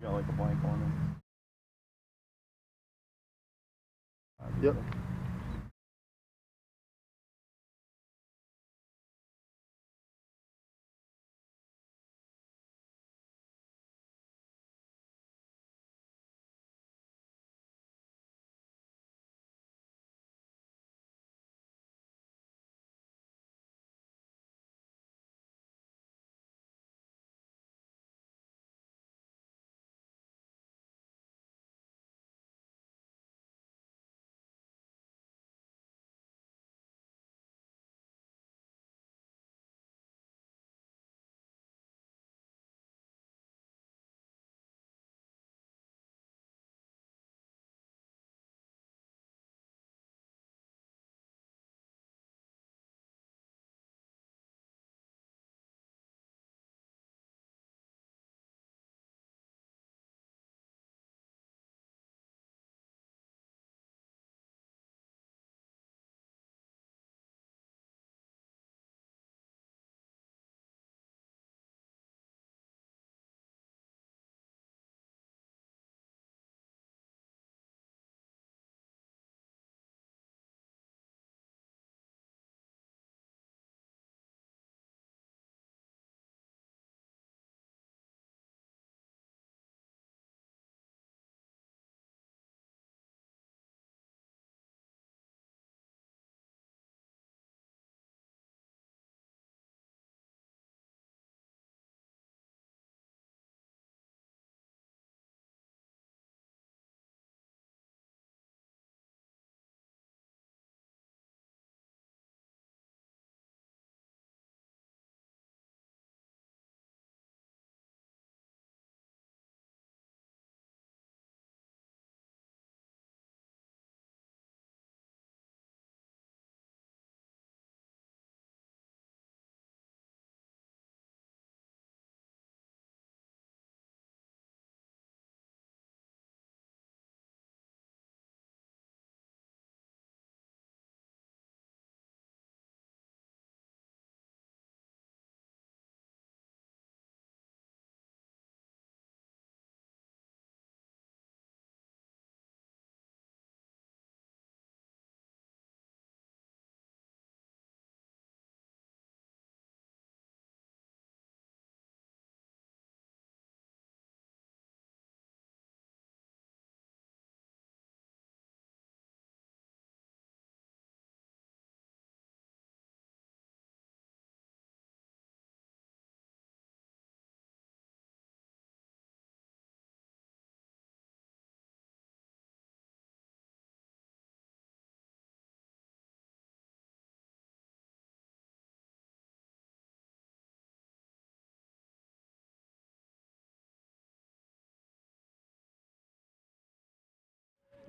Got like a blank on him. Yep.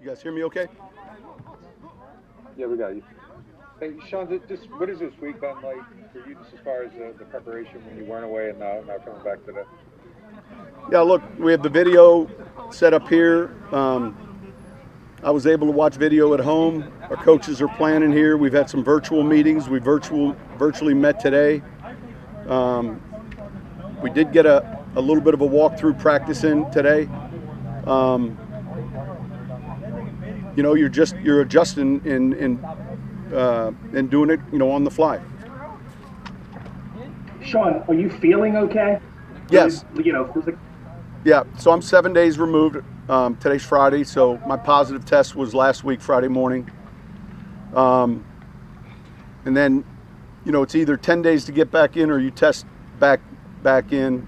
You guys hear me okay? Yeah, we got you. Hey, Sean, just what has this week been like for you, just as far as the preparation when you weren't away and now coming back to that? Yeah, look, we have the video set up here. I was able to watch video at home. Our coaches are planning here. We've had some virtual meetings. We virtually met today. We did get a little bit of a walkthrough practice in today. You're adjusting and doing it, on the fly. Sean, are you feeling okay? Yes. Physically? Yeah, so I'm 7 days removed. Today's Friday, so my positive test was last week, Friday morning. And then, it's either 10 days to get back in or you test back in,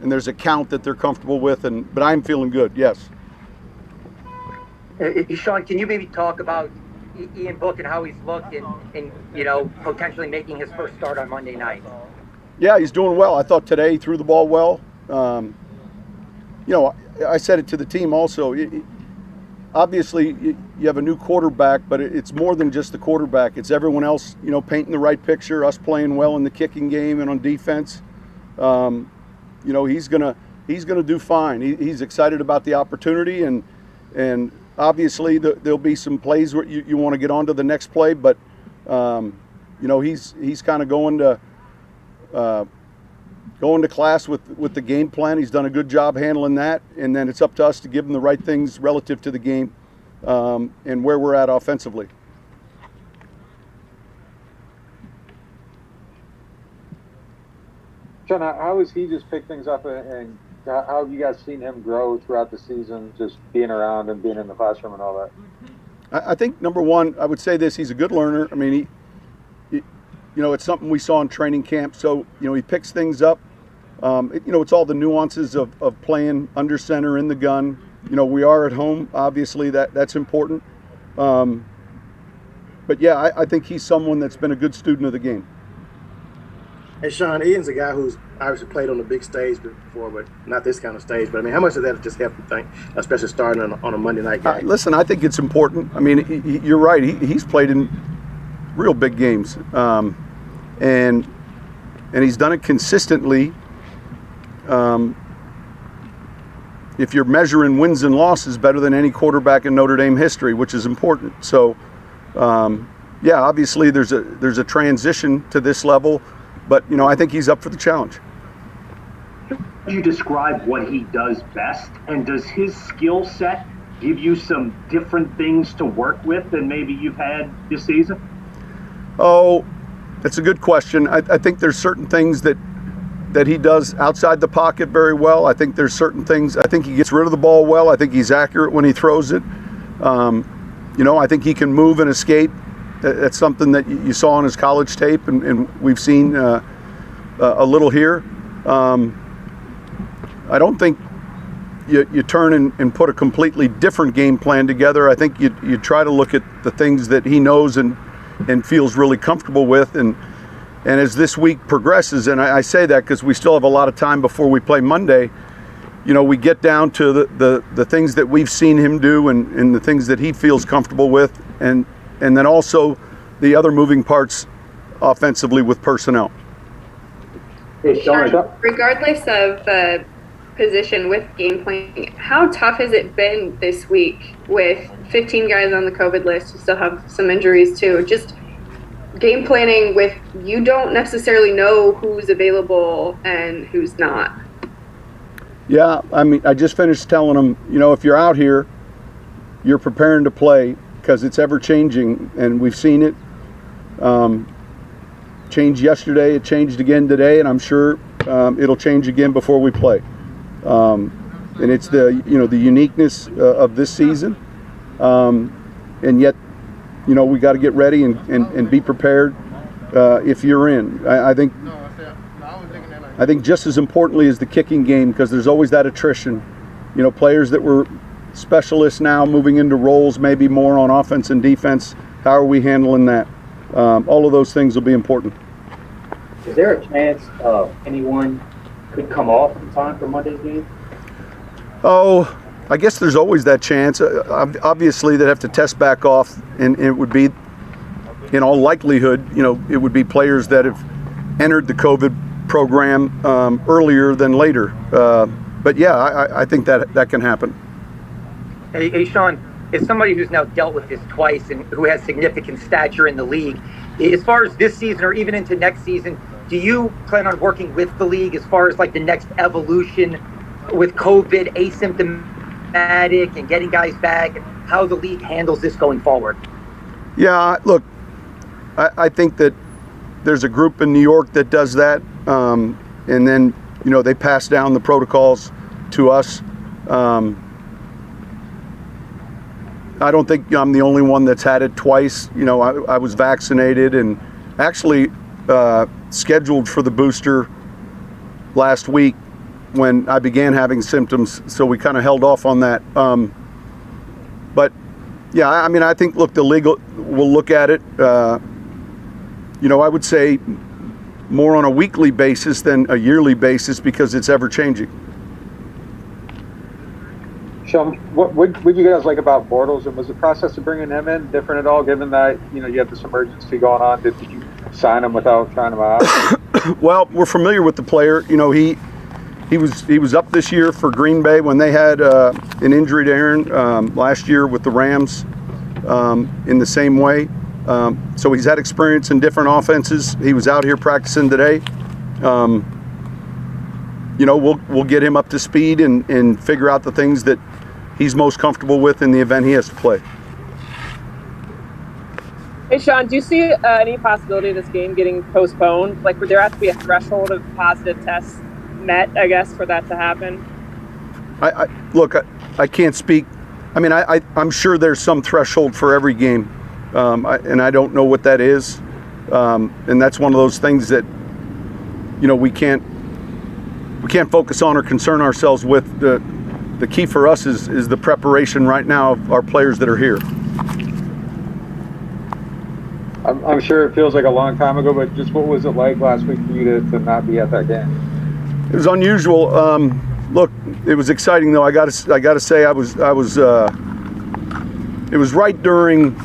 and there's a count that they're comfortable with, but I'm feeling good, yes. Sean, can you maybe talk about Ian Book and how he's looked and potentially making his first start on Monday night? Yeah, he's doing well. I thought today he threw the ball well. I said it to the team also. Obviously, you have a new quarterback, but it's more than just the quarterback. It's everyone else, painting the right picture, us playing well in the kicking game and on defense. He's gonna do fine. He's excited about the opportunity, and obviously there'll be some plays where you want to get on to the next play, but he's kind of going going to class with the game plan. He's done a good job handling that, and then it's up to us to give him the right things relative to the game and where we're at offensively. Sean, how has he just picked things up, and how have you guys seen him grow throughout the season, just being around and being in the classroom and all that? I think, number one, I would say this: he's a good learner. I mean, it's something we saw in training camp. So, he picks things up. It's all the nuances of playing under center in the gun. We are at home. Obviously, that's important. But yeah, I think he's someone that's been a good student of the game. Hey, Sean, Ian's a guy who's obviously played on the big stage before, but not this kind of stage. But, I mean, how much of that just helped you think, especially starting on a Monday night game? Listen, I think it's important. I mean, you're right. He's played in real big games. And he's done it consistently. If you're measuring wins and losses, better than any quarterback in Notre Dame history, which is important. So, yeah, obviously there's a transition to this level. But, I think he's up for the challenge. Could you describe what he does best? And does his skill set give you some different things to work with than maybe you've had this season? Oh, that's a good question. I think there's certain things that he does outside the pocket very well. I think there's certain things. I think he gets rid of the ball well. I think he's accurate when he throws it. I think he can move and escape. That's something that you saw on his college tape, and we've seen a little here. I don't think you turn and put a completely different game plan together. I think you try to look at the things that he knows and feels really comfortable with. And as this week progresses, and I say that because we still have a lot of time before we play Monday, we get down to the things that we've seen him do and the things that he feels comfortable with, and then also the other moving parts offensively with personnel. Hey, Sean, Regardless of the position with game planning, how tough has it been this week with 15 guys on the COVID list who still have some injuries too? Just game planning with, you don't necessarily know who's available and who's not. Yeah, I mean, I just finished telling them, if you're out here, you're preparing to play because it's ever changing, and we've seen it change yesterday. It changed again today, and I'm sure it'll change again before we play. And it's the uniqueness of this season, and yet we got to get ready and be prepared if you're in. I think just as importantly as the kicking game, because there's always that attrition. Players that were specialists now moving into roles maybe more on offense and defense. How are we handling that? All of those things will be important. is there a chance anyone could come off in time for Monday's game? Oh, I guess there's always that chance. Obviously, they'd have to test back off, and it would be, in all likelihood, it would be players that have entered the COVID program earlier than later. But yeah, I think that can happen. Hey, Sean, as somebody who's now dealt with this twice and who has significant stature in the league, as far as this season or even into next season, do you plan on working with the league as far as like the next evolution with COVID, asymptomatic, and getting guys back, and how the league handles this going forward? Yeah, look, I think that there's a group in New York that does that, and then they pass down the protocols to us. I don't think I'm the only one that's had it twice. I was vaccinated and actually scheduled for the booster last week when I began having symptoms, so we kind of held off on that. But yeah, I mean, I think, look, the league will look at it, I would say more on a weekly basis than a yearly basis because it's ever changing. Sean, what you guys like about Bortles, and was the process of bringing him in different at all, given that you have this emergency going on? Did you sign him without trying him out? Well, we're familiar with the player. He was up this year for Green Bay when they had an injury to Aaron last year with the Rams in the same way. So he's had experience in different offenses. He was out here practicing today. we'll get him up to speed and figure out the things that he's most comfortable with in the event he has to play. Hey, Sean, do you see any possibility of this game getting postponed? Like, would there have to be a threshold of positive tests met, I guess, for that to happen? Look, I can't speak. I mean, I'm sure there's some threshold for every game, and I don't know what that is. And that's one of those things that, we can't focus on or concern ourselves with. The key for us is the preparation right now of our players that are here. I'm sure it feels like a long time ago, but just what was it like last week for you to not be at that game? It was unusual. Look, it was exciting though. I got to say, it was right during,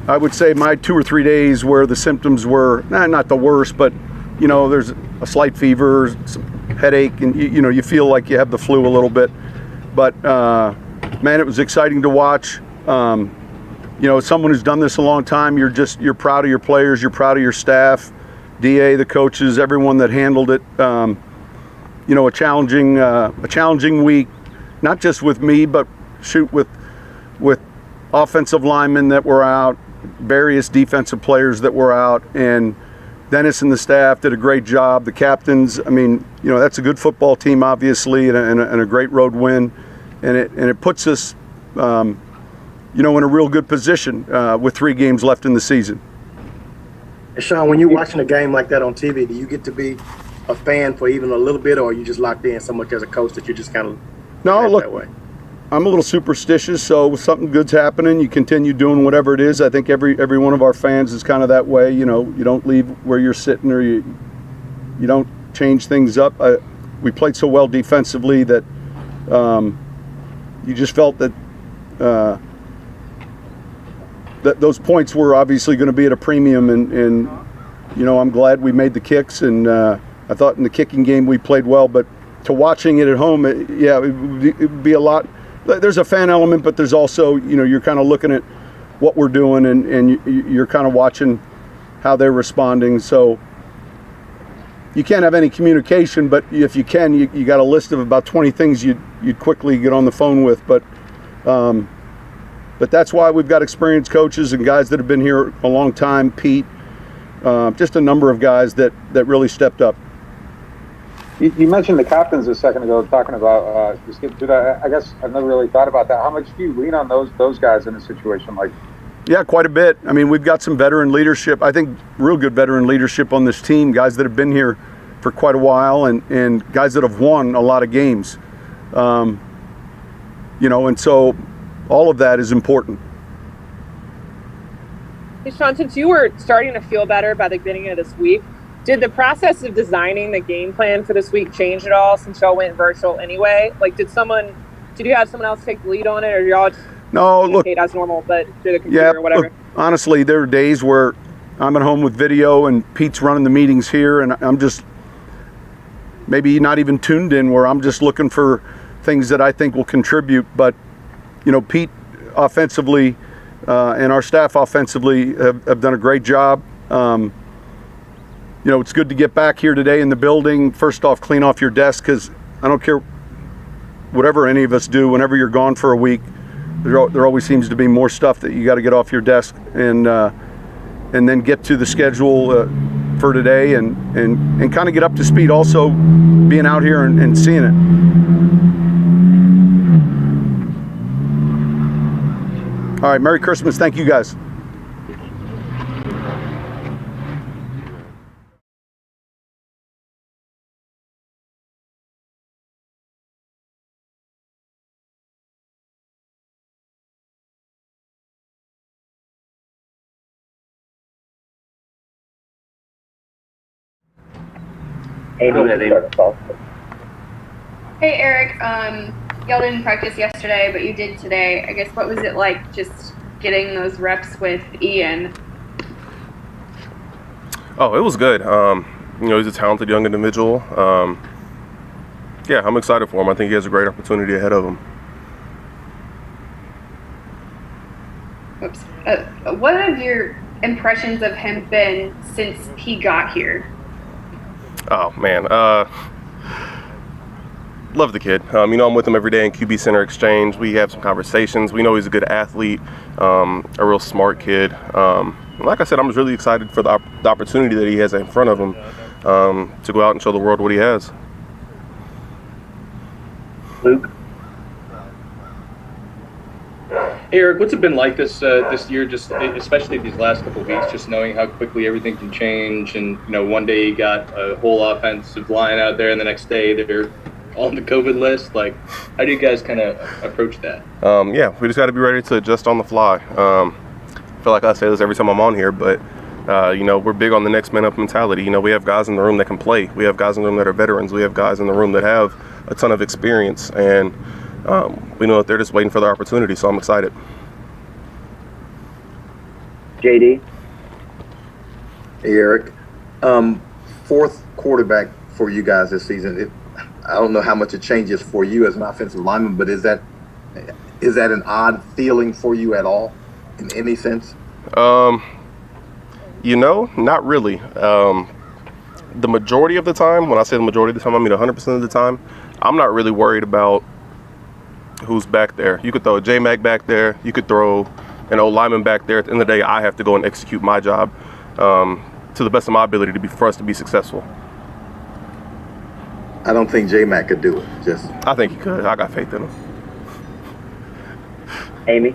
I would say, my 2 or 3 days where the symptoms were not the worst, but there's a slight fever, some headache, and you feel like you have the flu a little bit. But man, it was exciting to watch. As someone who's done this a long time, you're proud of your players, you're proud of your staff, DA, the coaches, everyone that handled it. A challenging week, not just with me, but with offensive linemen that were out, various defensive players that were out, and Dennis and the staff did a great job. The captains, that's a good football team, obviously, and a great road win, and it puts us, in a real good position with 3 games left in the season. And Sean, when you're watching a game like that on TV, do you get to be a fan for even a little bit, or are you just locked in so much as a coach that you just kind of that way? I'm a little superstitious, so if something good's happening, you continue doing whatever it is. I think every one of our fans is kind of that way. You don't leave where you're sitting, or you don't change things up. We played so well defensively that you just felt that that those points were obviously going to be at a premium, and I'm glad we made the kicks, and I thought in the kicking game we played well, but to watching it at home, it would be a lot. There's a fan element, but there's also, you're kind of looking at what we're doing, and you're kind of watching how they're responding. So you can't have any communication, but if you can, you got a list of about 20 things you'd quickly get on the phone with. But that's why we've got experienced coaches and guys that have been here a long time. Pete, just a number of guys that really stepped up. You mentioned the captains a second ago, talking about just getting through that. I guess I've never really thought about that. How much do you lean on those guys in a situation like? Yeah, quite a bit. We've got some veteran leadership. I think real good veteran leadership on this team. Guys that have been here for quite a while, and guys that have won a lot of games. And so all of that is important. Hey, Sean, since you were starting to feel better by the beginning of this week, did the process of designing the game plan for this week change at all since y'all went virtual anyway? Like, did you have someone else take the lead on it, or y'all just communicate as normal, but through the computer or whatever? Look, honestly, there are days where I'm at home with video and Pete's running the meetings here, and I'm just maybe not even tuned in, where I'm just looking for things that I think will contribute. But, Pete offensively and our staff offensively have done a great job. It's good to get back here today in the building. First off, clean off your desk, because I don't care whatever any of us do, whenever you're gone for a week, there always seems to be more stuff that you got to get off your desk, and then get to the schedule for today, and kind of get up to speed also being out here and seeing it. All right, Merry Christmas. Thank you guys. Hey Eric, y'all didn't practice yesterday, but you did today. I guess, what was it like just getting those reps with Ian? Oh, it was good. He's a talented young individual. I'm excited for him. I think he has a great opportunity ahead of him. Oops. What have your impressions of him been since he got here? Oh man, Love the kid. I'm with him every day in QB Center Exchange. We have some conversations. We know he's a good athlete, a real smart kid. Like I said, I'm just really excited for the opportunity that he has in front of him to go out and show the world what he has. Luke? Eric, what's it been like this year, just especially these last couple of weeks, just knowing how quickly everything can change, and one day you got a whole offensive line out there, and the next day they're on the COVID list. Like, how do you guys kind of approach that? We just got to be ready to adjust on the fly. I feel like I say this every time I'm on here, but we're big on the next man up mentality. We have guys in the room that can play. We have guys in the room that are veterans. We have guys in the room that have a ton of experience, and we know that they're just waiting for their opportunity, so I'm excited. JD? Hey, Eric. Fourth quarterback for you guys this season. I don't know how much it changes for you as an offensive lineman, but is that an odd feeling for you at all, in any sense? Not really. The majority of the time, when I say the majority of the time, I mean 100% of the time, I'm not really worried about who's back there. You could throw a J-Mac back there. You could throw an old lineman back there. At the end of the day, I have to go and execute my job to the best of my ability for us to be successful. I don't think J-Mac could do it. I think he could. I got faith in him. Amy?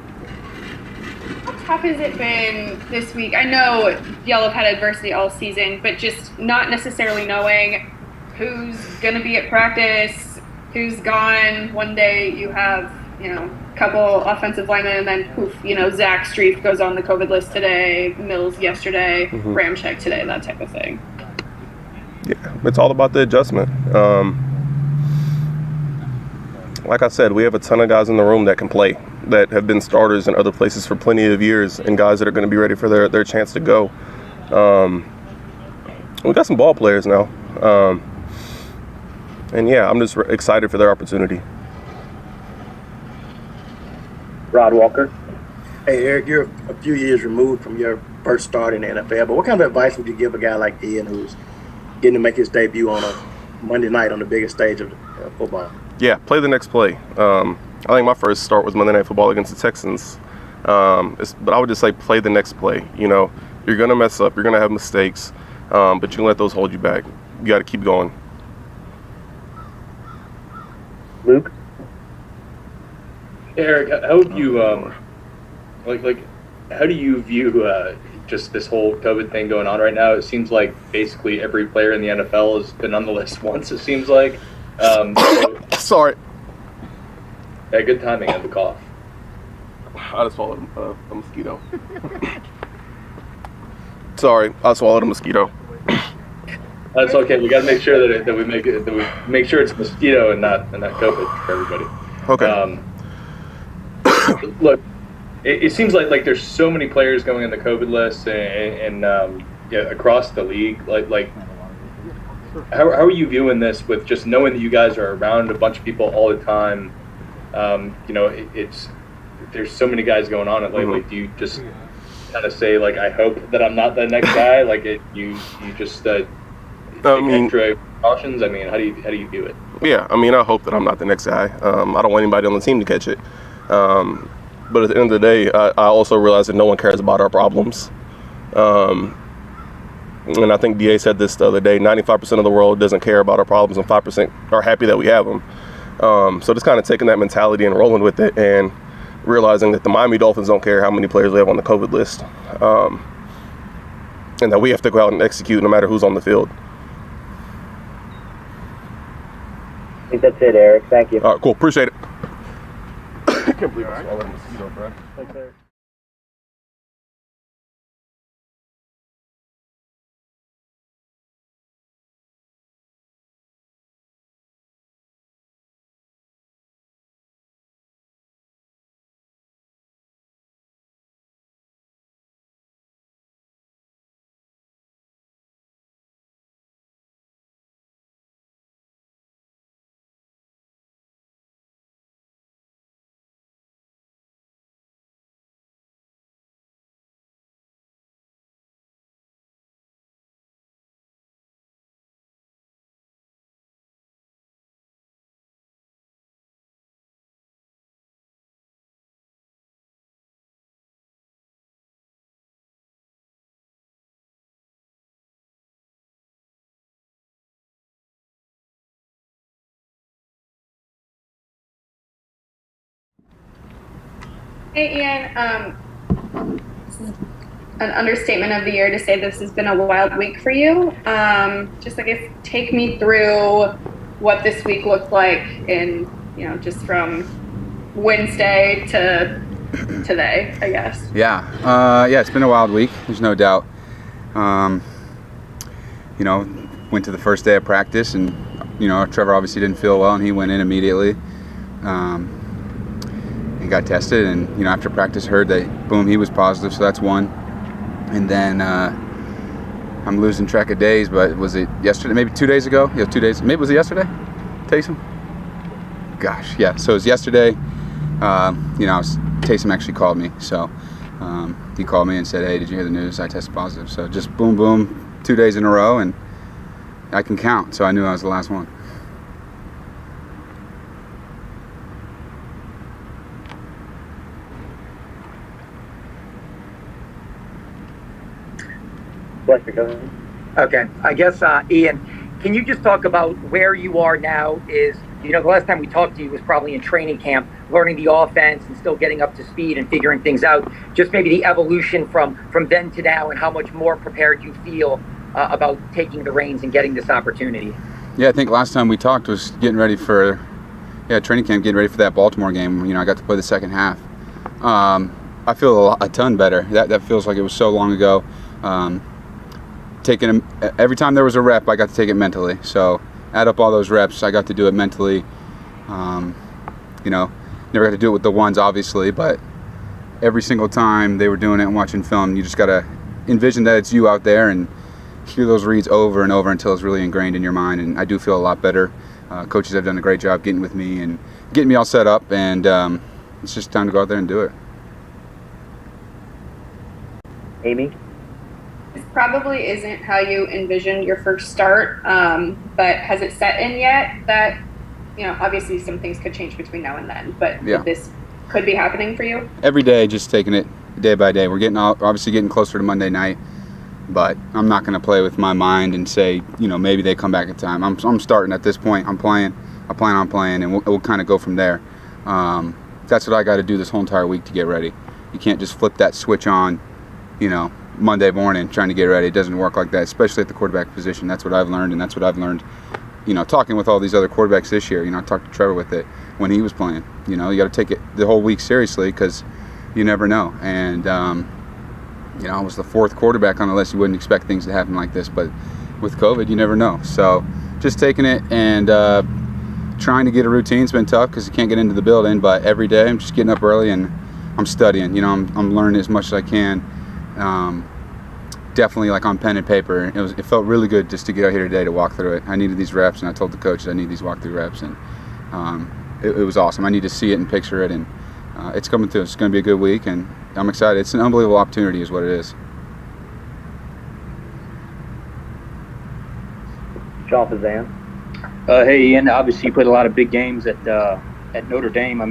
How tough has it been this week? I know y'all have had adversity all season, but just not necessarily knowing who's going to be at practice, who's gone. One day you have, a couple offensive linemen, and then poof, Zach Streif goes on the COVID list today, Mills yesterday, Ramczyk today, that type of thing. Yeah, it's all about the adjustment. Like I said, we have a ton of guys in the room that can play, that have been starters in other places for plenty of years, and guys that are going to be ready for their chance to go. We got some ball players now. I'm just excited for their opportunity. Rod Walker? Hey, Eric, you're a few years removed from your first start in the NFL, but what kind of advice would you give a guy like Ian who's getting to make his debut on a Monday night on the biggest stage of football? Yeah, play the next play. I think my first start was Monday Night Football against the Texans. But I would just say play the next play. You're going to mess up. You're going to have mistakes, but you can let those hold you back. You got to keep going. Luke? Eric, how have you how do you view just this whole COVID thing going on right now? It seems like basically every player in the NFL has been on the list once, it seems like. Sorry. Yeah, good timing on the cough. I just swallowed a mosquito. Sorry, I swallowed a mosquito. That's okay. We got to make sure that we make sure it's mosquito and not COVID for everybody. Okay. Look, it seems like there's so many players going on the COVID list and across the league. Like how are you viewing this with just knowing that you guys are around a bunch of people all the time? There's so many guys going on it lately. Do you just kind of say I hope that I'm not the next guy? You just take extra precautions. How do you view it? Yeah, I hope that I'm not the next guy. I don't want anybody on the team to catch it. But at the end of the day, I also realize that no one cares about our problems. And I think DA said this the other day, 95% of the world doesn't care about our problems and 5% are happy that we have them. So just kind of taking that mentality and rolling with it and realizing that the Miami Dolphins don't care how many players we have on the COVID list. And that we have to go out and execute no matter who's on the field. I think that's it, Eric. Thank you. All right, cool. Appreciate it. I can't believe I swallowed a mosquito, bro. Thanks, Eric. Hey, Ian. This is an understatement of the year to say this has been a wild week for you. Just, I guess, take me through what this week looked like in, just from Wednesday to today, I guess. Yeah, it's been a wild week. There's no doubt. Went to the first day of practice, and Trevor obviously didn't feel well, and he went in immediately. He got tested, and after practice heard that boom, he was positive, so that's one. And then I'm losing track of days, but was it yesterday? Maybe 2 days ago? Yeah, 2 days. Maybe was it yesterday? Taysom? Gosh, yeah. So it was yesterday. Taysom actually called me, so he called me and said, "Hey, did you hear the news? I tested positive." So just boom, boom, 2 days in a row, and I can count. So I knew I was the last one. Okay, I guess, Ian, can you just talk about where you are now? The last time we talked to you was probably in training camp, learning the offense and still getting up to speed and figuring things out. Just maybe the evolution from then to now, and how much more prepared you feel about taking the reins and getting this opportunity. Yeah, I think last time we talked was getting ready for training camp, getting ready for that Baltimore game. I got to play the second half. I feel a ton better. That feels like it was so long ago. Every time there was a rep, I got to take it mentally. So add up all those reps, I got to do it mentally. Never got to do it with the ones, obviously, but every single time they were doing it and watching film, you just got to envision that it's you out there and hear those reads over and over until it's really ingrained in your mind. And I do feel a lot better. Coaches have done a great job getting with me and getting me all set up, and it's just time to go out there and do it. Amy? This probably isn't how you envisioned your first start, but has it set in yet that, obviously some things could change between now and then, but this could be happening for you? Every day, just taking it day by day. We're obviously getting closer to Monday night, but I'm not going to play with my mind and say, maybe they come back in time. I'm starting at this point. I plan on playing, and we'll kind of go from there. That's what I got to do this whole entire week to get ready. You can't just flip that switch on, Monday morning trying to get ready. It doesn't work like that, especially at the quarterback position. That's what I've learned, and that's what I've learned, talking with all these other quarterbacks this year. I talked to Trevor with it when he was playing. You got to take it the whole week seriously, because you never know. And, I was the fourth quarterback on the list. You wouldn't expect things to happen like this, but with COVID, you never know. So just taking it and trying to get a routine. It's been tough because you can't get into the building, but every day I'm just getting up early and I'm studying. I'm learning as much as I can. Definitely like on pen and paper. It felt really good just to get out here today to walk through it. I needed these reps, and I told the coaches I need these walkthrough reps, and it was awesome. I need to see it and picture it, and it's coming through. It's going to be a good week, and I'm excited. It's an unbelievable opportunity is what it is. Sean Fazan. Hey, Ian, obviously you played a lot of big games at Notre Dame.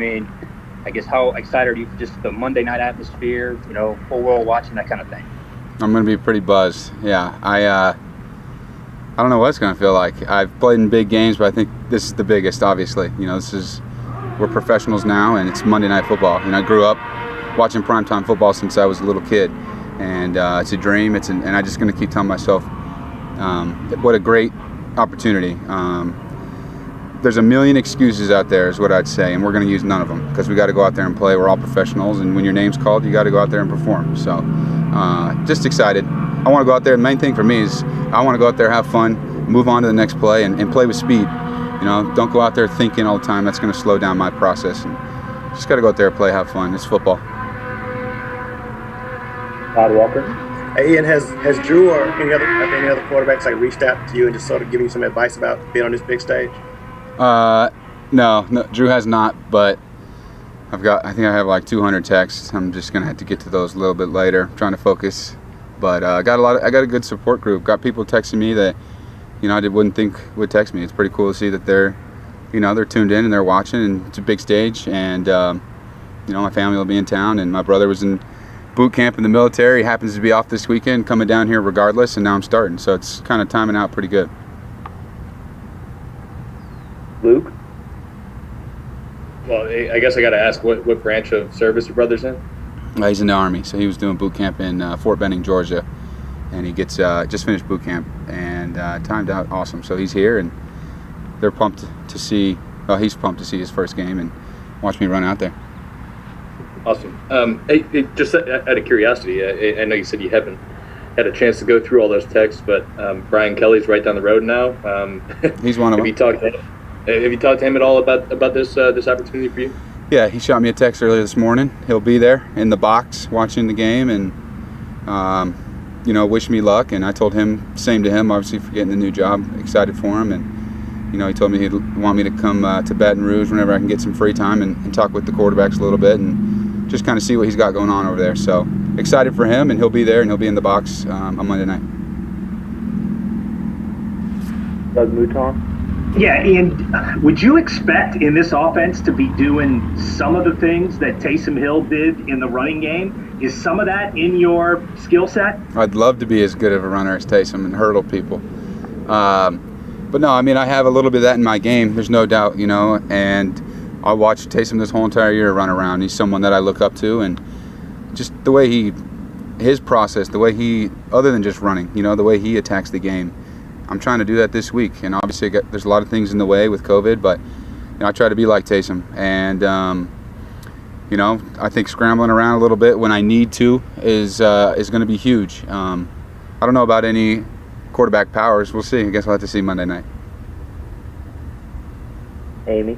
I guess how excited are you for just the Monday night atmosphere, whole world watching, that kind of thing? I'm going to be pretty buzzed. Yeah, I don't know what it's going to feel like. I've played in big games, but I think this is the biggest, obviously. We're professionals now, and it's Monday Night Football. I grew up watching primetime football since I was a little kid, and it's a dream. And I'm just going to keep telling myself, what a great opportunity. There's a million excuses out there is what I'd say, and we're going to use none of them because we got to go out there and play. We're all professionals, and when your name's called, you got to go out there and perform. So just excited. I want to go out there. The main thing for me is I want to go out there, have fun, move on to the next play, and play with speed. Don't go out there thinking all the time. That's going to slow down my process. And just got to go out there, play, have fun. It's football. Todd Walker. Hey, Ian, has Drew or any other quarterbacks reached out to you and just sort of giving you some advice about being on this big stage? No, Drew has not, but I think I have 200 texts. I'm just gonna have to get to those a little bit later. I'm trying to focus, but I got a good support group. Got people texting me that I wouldn't think would text me. It's pretty cool to see that they're tuned in and they're watching, and it's a big stage. And my family will be in town, and my brother was in boot camp in the military. He happens to be off this weekend, coming down here regardless, and now I'm starting. So it's kind of timing out pretty good. Luke? Well, I guess I got to ask what branch of service your brother's in? He's in the Army, so he was doing boot camp in Fort Benning, Georgia, and he gets just finished boot camp and timed out awesome. So he's here, and they're pumped to see. Well, he's pumped to see his first game and watch me run out there. Awesome. Just out of curiosity, I know you said you haven't had a chance to go through all those texts, but Brian Kelly's right down the road now. He's one of them. Have you talked to him at all about this opportunity for you? Yeah, he shot me a text earlier this morning. He'll be there in the box watching the game and, wish me luck. And I told him, same to him, obviously for getting the new job, excited for him. And, he told me he'd want me to come to Baton Rouge whenever I can get some free time and talk with the quarterbacks a little bit and just kind of see what he's got going on over there. So excited for him, and he'll be there and he'll be in the box on Monday night. Doug Mouton. Yeah, and would you expect in this offense to be doing some of the things that Taysom Hill did in the running game? Is some of that in your skill set? I'd love to be as good of a runner as Taysom and hurdle people. But no, I mean, I have a little bit of that in my game. There's no doubt, and I watched Taysom this whole entire year run around. He's someone that I look up to, and just the way his process, the way he, other than just running, the way he attacks the game. I'm trying to do that this week, and obviously there's a lot of things in the way with COVID, but I try to be like Taysom, and I think scrambling around a little bit when I need to is going to be huge. I don't know about any quarterback powers. We'll see. I guess we'll have to see Monday night. Amy.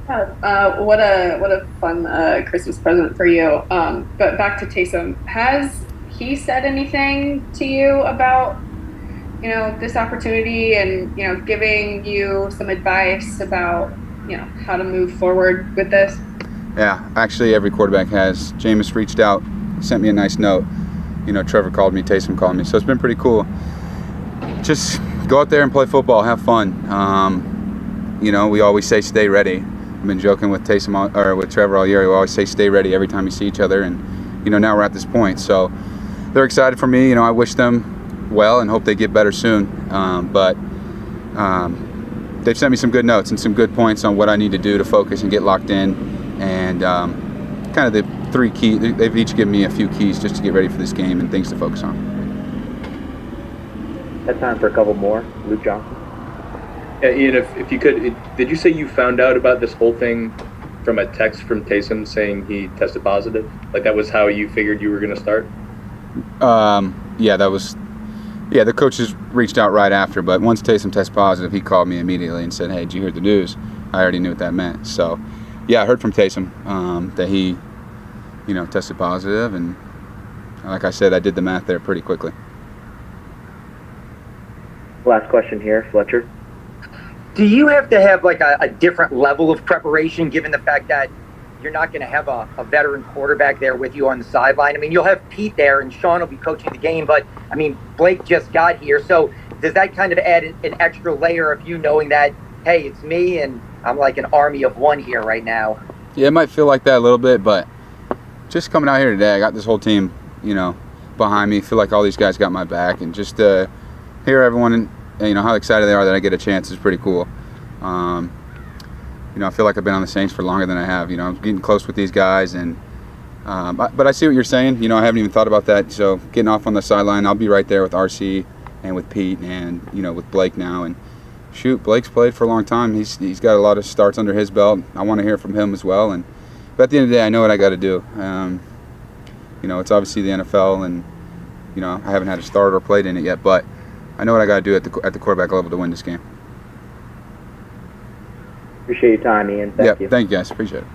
What a fun Christmas present for you. But back to Taysom, has he said anything to you about this opportunity and giving you some advice about how to move forward with this? Yeah, actually every quarterback has. Jameis reached out, sent me a nice note. Trevor called me, Taysom called me, so it's been pretty cool. Just go out there and play football, have fun. We always say stay ready. I've been joking with Taysom or with Trevor all year. We always say stay ready every time we see each other, and now we're at this point. So they're excited for me. I wish them well and hope they get better soon. But they've sent me some good notes and some good points on what I need to do to focus and get locked in, and kind of the 3 keys. They've each given me a few keys just to get ready for this game and things to focus on. Got time for a couple more. Luke Johnson. Ian, if you could, did you say you found out about this whole thing from a text from Taysom saying he tested positive? Like that was how you figured you were going to start? Yeah, the coaches reached out right after, but once Taysom tested positive, he called me immediately and said, hey, did you hear the news? I already knew what that meant. So, yeah, I heard from Taysom that he, tested positive, and like I said, I did the math there pretty quickly. Last question here, Fletcher. Do you have to have like a different level of preparation given the fact that you're not going to have a veteran quarterback there with you on the sideline? I mean, you'll have Pete there and Sean will be coaching the game, but I mean, Blake just got here. So does that kind of add an extra layer of you knowing that, hey, it's me and I'm like an army of one here right now? Yeah, it might feel like that a little bit, but just coming out here today, I got this whole team, behind me. Feel like all these guys got my back, and just hear everyone, how excited they are that I get a chance is pretty cool. I feel like I've been on the Saints for longer than I have. I'm getting close with these guys, and but I see what you're saying. I haven't even thought about that. So getting off on the sideline, I'll be right there with RC and with Pete and with Blake now. And shoot, Blake's played for a long time. He's got a lot of starts under his belt. I want to hear from him as well. But at the end of the day, I know what I got to do. It's obviously the NFL, and I haven't had a start or played in it yet, but I know what I got to do at the quarterback level to win this game. Appreciate your time, Ian. Thank you. Thank you, guys. Appreciate it.